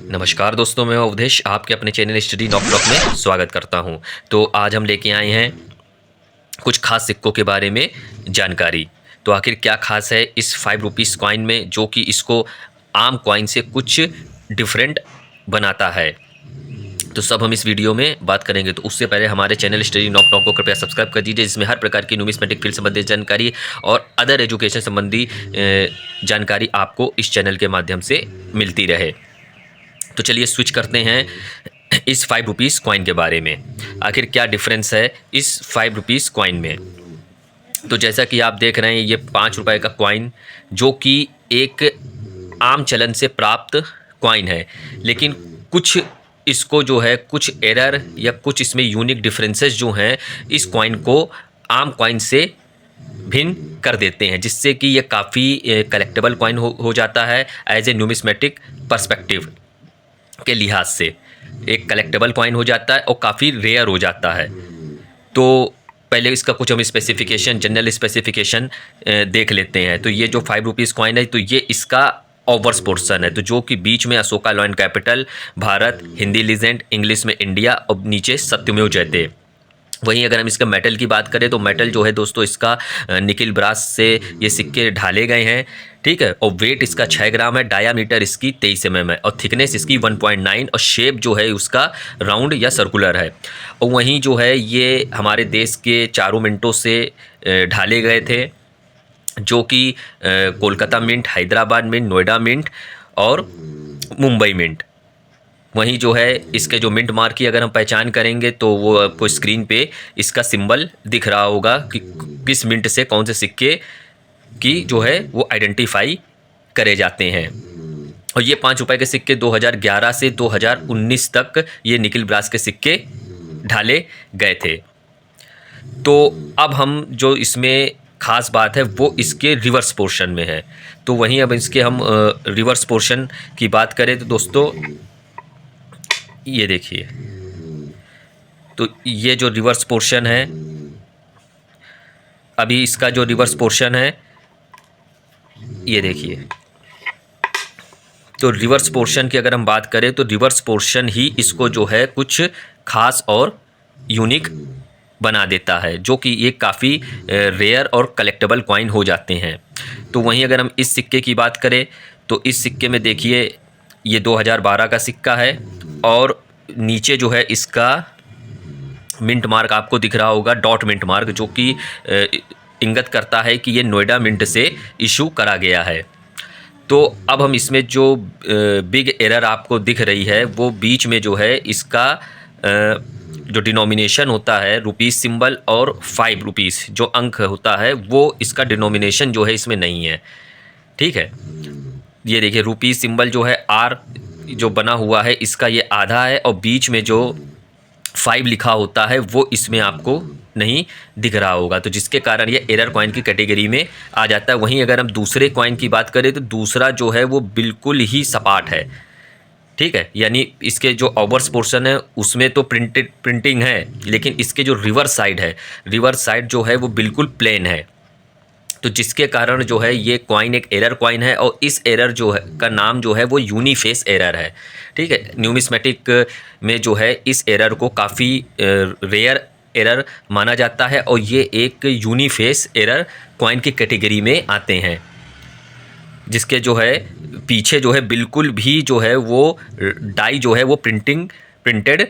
नमस्कार दोस्तों, मैं अवधेश आपके अपने चैनल स्टडी नॉक ब्लॉक में स्वागत करता हूं। तो आज हम लेके आए हैं कुछ खास सिक्कों के बारे में जानकारी। तो आखिर क्या खास है इस 5 रुपीज़ कॉइन में जो कि इसको आम कॉइन से कुछ डिफरेंट बनाता है। तो सब हम इस वीडियो में बात करेंगे। तो उससे पहले हमारे चैनल स्टडी नॉक ब्लॉक को कृपया सब्सक्राइब कर दीजिए, जिसमें हर प्रकार की न्यूमिस्मेटिक फील्ड संबंधी जानकारी और अदर एजुकेशन संबंधी जानकारी आपको इस चैनल के माध्यम से मिलती रहे। तो चलिए स्विच करते हैं इस 5 रुपीज़ कॉइन के बारे में। आखिर क्या डिफरेंस है इस 5 रुपीज़ कॉइन में। तो जैसा कि आप देख रहे हैं, ये 5 रुपए का कॉइन जो कि एक आम चलन से प्राप्त कॉइन है, लेकिन कुछ इसको जो है कुछ एरर या कुछ इसमें यूनिक डिफरेंसेस जो हैं इस कॉइन को आम कॉइन से भिन्न कर देते हैं, जिससे कि ये काफ़ी कलेक्टेबल कॉइन हो जाता है। एज ए न्यूमिस्मेटिक पर्सपेक्टिव के लिहाज से एक कलेक्टेबल कॉइन हो जाता है और काफ़ी रेयर हो जाता है। तो पहले इसका कुछ हम स्पेसिफिकेशन, जनरल स्पेसिफिकेशन देख लेते हैं। तो ये जो 5 रुपीज़ कॉइन है, तो ये इसका ओवर्स पोर्शन है, तो जो कि बीच में Ashoka lion capital, Bharat, Hindi legend, English में इंडिया और नीचे सत्यमेव जयते। वहीं अगर हम इसका मेटल की बात करें तो मेटल जो है दोस्तों इसका निकिल ब्रास से ये सिक्के ढाले गए हैं, ठीक है। और वेट इसका 6 ग्राम है, डायामीटर इसकी 23 mm है और थिकनेस इसकी 1.9 और शेप जो है उसका राउंड या सर्कुलर है। और वहीं जो है ये हमारे देश के चारों मिंटों से ढाले गए थे, जो कि Kolkata mint, Hyderabad mint, Noida mint और मुंबई मिंट। वहीं जो है इसके जो मिंट मार्क की अगर हम पहचान करेंगे तो वो आपको स्क्रीन पे इसका सिंबल दिख रहा होगा कि किस मिंट से कौन से सिक्के की जो है वो आइडेंटिफाई करे जाते हैं। और ये 5 रुपए के सिक्के 2011 से 2019 तक ये निकिल ब्रास के सिक्के ढाले गए थे। तो अब हम जो इसमें ख़ास बात है वो इसके रिवर्स पोर्शन में है। तो वहीं अब इसके हम रिवर्स पोर्शन की बात करें तो दोस्तों ये देखिए, तो ये जो रिवर्स पोर्शन है, अभी इसका जो रिवर्स पोर्शन है ये देखिए। तो रिवर्स पोर्शन की अगर हम बात करें तो रिवर्स पोर्शन ही इसको जो है कुछ खास और यूनिक बना देता है, जो कि ये काफ़ी रेयर और कलेक्टेबल कॉइन हो जाते हैं। तो वहीं अगर हम इस सिक्के की बात करें तो इस सिक्के में देखिए ये 2012 का सिक्का है और नीचे जो है इसका मिंट मार्क आपको दिख रहा होगा, डॉट मिंट मार्क, जो कि इंगित करता है कि ये नोएडा मिंट से इशू करा गया है। तो अब हम इसमें जो बिग एरर आपको दिख रही है वो बीच में जो है इसका जो डिनोमिनेशन होता है रुपीज़ सिंबल और 5 रुपीज़ जो अंक होता है वो इसका डिनोमिनेशन जो है इसमें नहीं है, ठीक है। ये देखिए रुपीज़ सिंबल जो है आर जो बना हुआ है इसका ये आधा है और बीच में जो 5 लिखा होता है वो इसमें आपको नहीं दिख रहा होगा, तो जिसके कारण ये एरर कॉइन की कैटेगरी में आ जाता है। वहीं अगर हम दूसरे कॉइन की बात करें तो दूसरा जो है वो बिल्कुल ही सपाट है, ठीक है। यानी इसके जो ओवर्स पोर्शन है उसमें तो प्रिंटिंग है, लेकिन इसके जो रिवर्स साइड है, रिवर्स साइड जो है वो बिल्कुल प्लेन है। तो जिसके कारण जो है ये कॉइन एक एरर कॉइन है और इस एरर जो है का नाम जो है वो यूनिफेस एरर है, ठीक है। न्यूमिस्मेटिक में जो है इस एरर को काफ़ी रेयर एरर माना जाता है और ये एक यूनिफेस एरर कॉइन की कैटेगरी में आते हैं, जिसके जो है पीछे जो है बिल्कुल भी जो है वो डाई जो है वो प्रिंटेड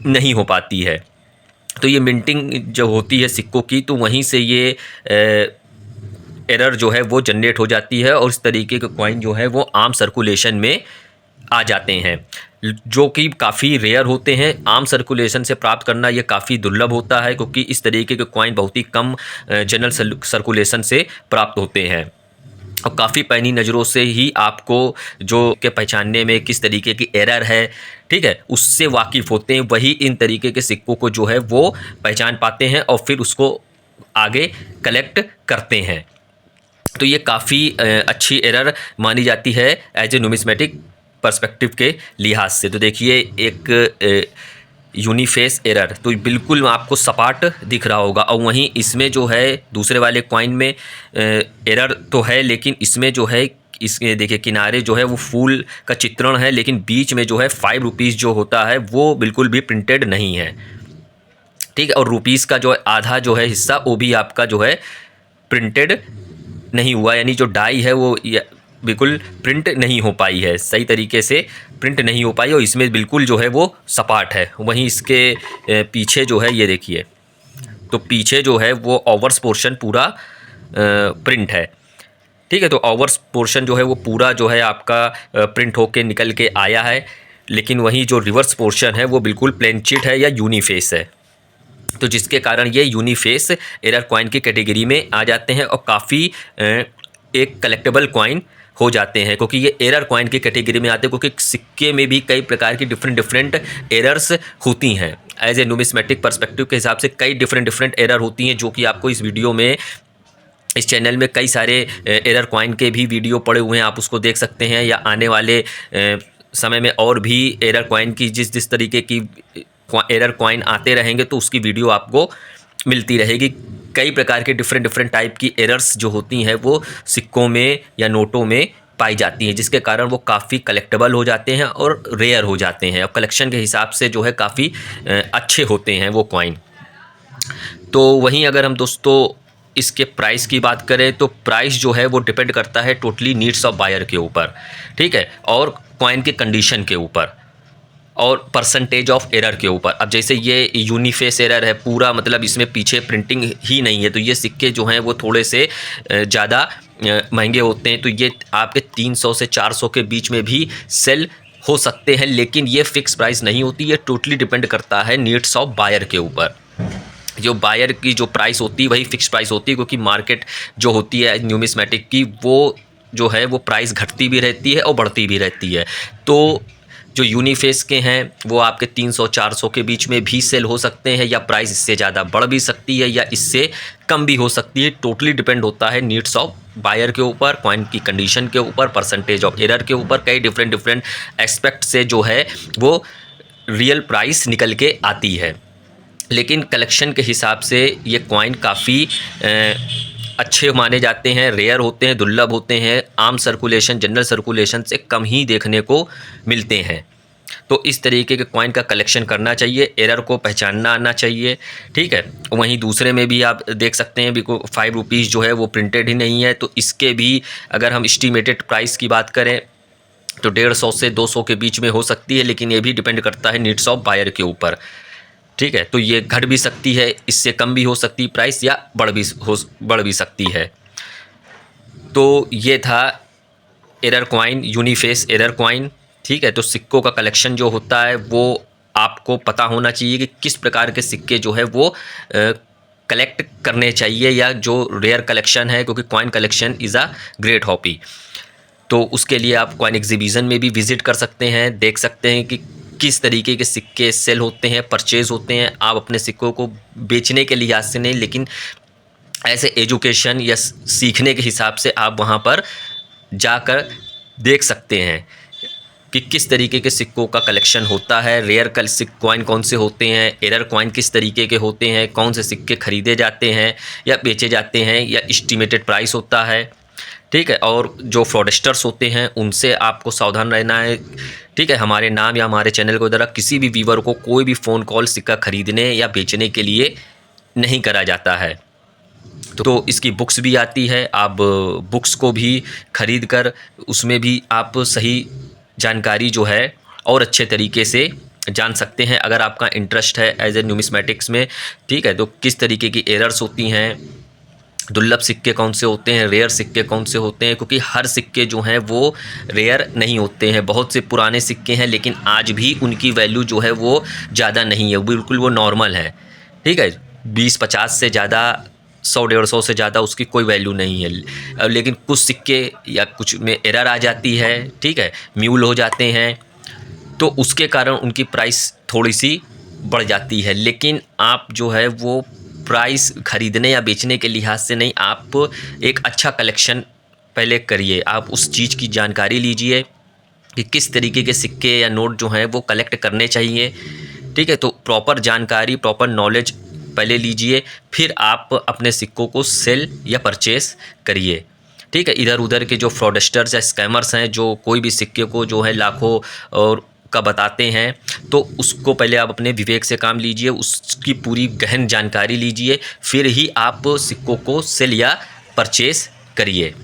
नहीं हो पाती है। तो ये मिंटिंग जो होती है सिक्कों की, तो वहीं से ये एरर जो है वो जनरेट हो जाती है और इस तरीके के कॉइन जो है वो आम सर्कुलेशन में आ जाते हैं, जो कि काफ़ी रेयर होते हैं। आम सर्कुलेशन से प्राप्त करना ये काफ़ी दुर्लभ होता है, क्योंकि इस तरीके के कॉइन बहुत ही कम जनरल सर्कुलेशन से प्राप्त होते हैं और काफ़ी पैनी नज़रों से ही आपको जो के पहचानने में किस तरीके की एरर है, ठीक है, उससे वाकिफ़ होते हैं। वही इन तरीके के सिक्कों को जो है वो पहचान पाते हैं और फिर उसको आगे कलेक्ट करते हैं। तो ये काफ़ी अच्छी एरर मानी जाती है एज ए न्यूमिस्मेटिक पर्सपेक्टिव के लिहाज से। तो देखिए एक यूनिफेस एरर तो बिल्कुल आपको सपाट दिख रहा होगा, और वहीं इसमें जो है दूसरे वाले कॉइन में एरर तो है, लेकिन इसमें जो है इसके देखिए किनारे जो है वो फूल का चित्रण है, लेकिन बीच में जो है 5 रुपीज़ जो होता है वो बिल्कुल भी प्रिंटेड नहीं है। ठीक है, और रुपीज़ का जो है आधा जो है हिस्सा वो भी आपका जो है प्रिंटेड नहीं हुआ, यानी जो डाई है वो बिल्कुल प्रिंट नहीं हो पाई है, सही तरीके से प्रिंट नहीं हो पाई, और इसमें बिल्कुल जो है वो सपाट है। वहीं इसके पीछे जो है ये देखिए, तो पीछे जो है वो ओवर्स पोर्शन पूरा प्रिंट है। ठीक है, तो ओवर्स पोर्शन जो है वो पूरा जो है आपका प्रिंट होके निकल के आया है, लेकिन वहीं जो रिवर्स पोर्शन है वो बिल्कुल प्लेन चिट है या यूनिफेस है। तो जिसके कारण ये यूनिफेस एरर कॉइन की कैटेगरी में आ जाते हैं और काफ़ी एक कलेक्टेबल कॉइन हो जाते हैं, क्योंकि ये एरर कॉइन की कैटेगरी में आते हैं, क्योंकि सिक्के में भी कई प्रकार की डिफरेंट एरर्स होती हैं। एज ए न्यूमिस्मेटिक पर्सपेक्टिव के हिसाब से कई डिफरेंट एरर होती हैं, जो कि आपको इस वीडियो में, इस चैनल में कई सारे एरर कॉइन के भी वीडियो पड़े हुए हैं, आप उसको देख सकते हैं, या आने वाले समय में और भी एरर कॉइन की जिस तरीके की एरर कॉइन आते रहेंगे तो उसकी वीडियो आपको मिलती रहेगी। कई प्रकार के डिफरेंट टाइप की एरर्स जो होती हैं वो सिक्कों में या नोटों में पाई जाती हैं, जिसके कारण वो काफ़ी कलेक्टेबल हो जाते हैं और रेयर हो जाते हैं, और कलेक्शन के हिसाब से जो है काफ़ी अच्छे होते हैं वो कॉइन। तो वहीं अगर हम दोस्तों इसके प्राइस की बात करें तो प्राइस जो है वो डिपेंड करता है टोटली नीड्स ऑफ बायर के ऊपर, ठीक है, और कॉइन के कंडीशन के ऊपर और परसेंटेज ऑफ एरर के ऊपर। अब जैसे ये यूनिफेस एरर है पूरा, मतलब इसमें पीछे प्रिंटिंग ही नहीं है, तो ये सिक्के जो हैं वो थोड़े से ज़्यादा महंगे होते हैं, तो ये आपके 300 से 400 के बीच में भी सेल हो सकते हैं, लेकिन ये फिक्स प्राइस नहीं होती, ये टोटली डिपेंड करता है नीड्स ऑफ बायर के ऊपर। जो बायर की जो प्राइस होती है वही फिक्स प्राइस होती है, क्योंकि मार्केट जो होती है न्यूमिस्मेटिक की वो जो है वो प्राइस घटती भी रहती है और बढ़ती भी रहती है। तो जो यूनिफेस के हैं वो आपके 300-400 के बीच में भी सेल हो सकते हैं, या प्राइस इससे ज़्यादा बढ़ भी सकती है या इससे कम भी हो सकती है। टोटली डिपेंड होता है नीड्स ऑफ बायर के ऊपर, कॉइन की कंडीशन के ऊपर, परसेंटेज ऑफ एरर के ऊपर, कई डिफरेंट एस्पेक्ट से जो है वो रियल प्राइस निकल के आती है। लेकिन कलेक्शन के हिसाब से ये कॉइन काफ़ी अच्छे माने जाते हैं, रेयर होते हैं, दुर्लभ होते हैं, आम सर्कुलेशन, जनरल सर्कुलेशन से कम ही देखने को मिलते हैं। तो इस तरीके के कॉइन का कलेक्शन करना चाहिए, एरर को पहचानना आना चाहिए, ठीक है। वहीं दूसरे में भी आप देख सकते हैं, बिको 5 रुपीज़ जो है वो प्रिंटेड ही नहीं है, तो इसके भी अगर हम एस्टीमेटेड प्राइस की बात करें तो 150 से 200 के बीच में हो सकती है, लेकिन ये भी डिपेंड करता है नीड्स ऑफ बायर के ऊपर, ठीक है। तो ये घट भी सकती है, इससे कम भी हो सकती है प्राइस, या बढ़ भी सकती है। तो ये था एरर कॉइन, यूनिफेस एरर कॉइन, ठीक है। तो सिक्कों का कलेक्शन जो होता है वो आपको पता होना चाहिए कि किस प्रकार के सिक्के जो है वो कलेक्ट करने चाहिए, या जो रेयर कलेक्शन है, क्योंकि coin collection is a great hobby. तो उसके लिए आप कॉइन एग्जीबिशन में भी विज़िट कर सकते हैं, देख सकते हैं कि किस तरीके के सिक्के सेल होते हैं, परचेज़ होते हैं। आप अपने सिक्कों को बेचने के लिहाज से नहीं, लेकिन ऐसे एजुकेशन या सीखने के हिसाब से आप वहाँ पर जाकर देख सकते हैं कि किस तरीके के सिक्कों का कलेक्शन होता है, रेयर कॉइन कौन से होते हैं, एरर कॉइन किस तरीके के होते हैं, कौन से सिक्के खरीदे जाते हैं या बेचे जाते हैं, या एस्टीमेटेड प्राइस होता है, ठीक है। और जो फ्रॉडस्टर्स होते हैं उनसे आपको सावधान रहना है, ठीक है। हमारे नाम या हमारे चैनल के द्वारा किसी भी व्यूवर को कोई भी फ़ोन कॉल सिक्का खरीदने या बेचने के लिए नहीं करा जाता है। तो इसकी बुक्स भी आती है, आप बुक्स को भी खरीद कर उसमें भी आप सही जानकारी जो है और अच्छे तरीके से जान सकते हैं, अगर आपका इंटरेस्ट है एज ए न्यूमिस्मेटिक्स में, ठीक है। तो किस तरीके की एरर्स होती हैं, दुर्लभ सिक्के कौन से होते हैं, रेयर सिक्के कौन से होते हैं, क्योंकि हर सिक्के जो हैं वो रेयर नहीं होते हैं। बहुत से पुराने सिक्के हैं लेकिन आज भी उनकी वैल्यू जो है वो ज़्यादा नहीं है, बिल्कुल वो नॉर्मल है, ठीक है। 20-50 से ज़्यादा, 100-150 से ज़्यादा उसकी कोई वैल्यू नहीं है। लेकिन कुछ सिक्के या कुछ में एरर आ जाती है, ठीक है, म्यूल हो जाते हैं, तो उसके कारण उनकी प्राइस थोड़ी सी बढ़ जाती है। लेकिन आप जो है वो प्राइस खरीदने या बेचने के लिहाज से नहीं, आप एक अच्छा कलेक्शन पहले करिए, आप उस चीज़ की जानकारी लीजिए कि किस तरीके के सिक्के या नोट जो हैं वो कलेक्ट करने चाहिए, ठीक है। तो प्रॉपर जानकारी, प्रॉपर नॉलेज पहले लीजिए, फिर आप अपने सिक्कों को सेल या परचेस करिए, ठीक है। इधर उधर के जो फ्रॉडस्टर्स या स्कैमर्स हैं, जो कोई भी सिक्के को जो है लाखों और का बताते हैं, तो उसको पहले आप अपने विवेक से काम लीजिए, उसकी पूरी गहन जानकारी लीजिए, फिर ही आप सिक्कों को सेल या परचेस करिए,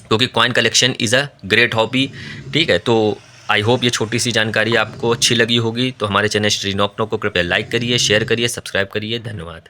क्योंकि coin collection is a great hobby. ठीक है, तो आई होप ये छोटी सी जानकारी आपको अच्छी लगी होगी। तो हमारे चैनल श्री नॉक नॉक को कृपया लाइक करिए, शेयर करिए, सब्सक्राइब करिए। धन्यवाद।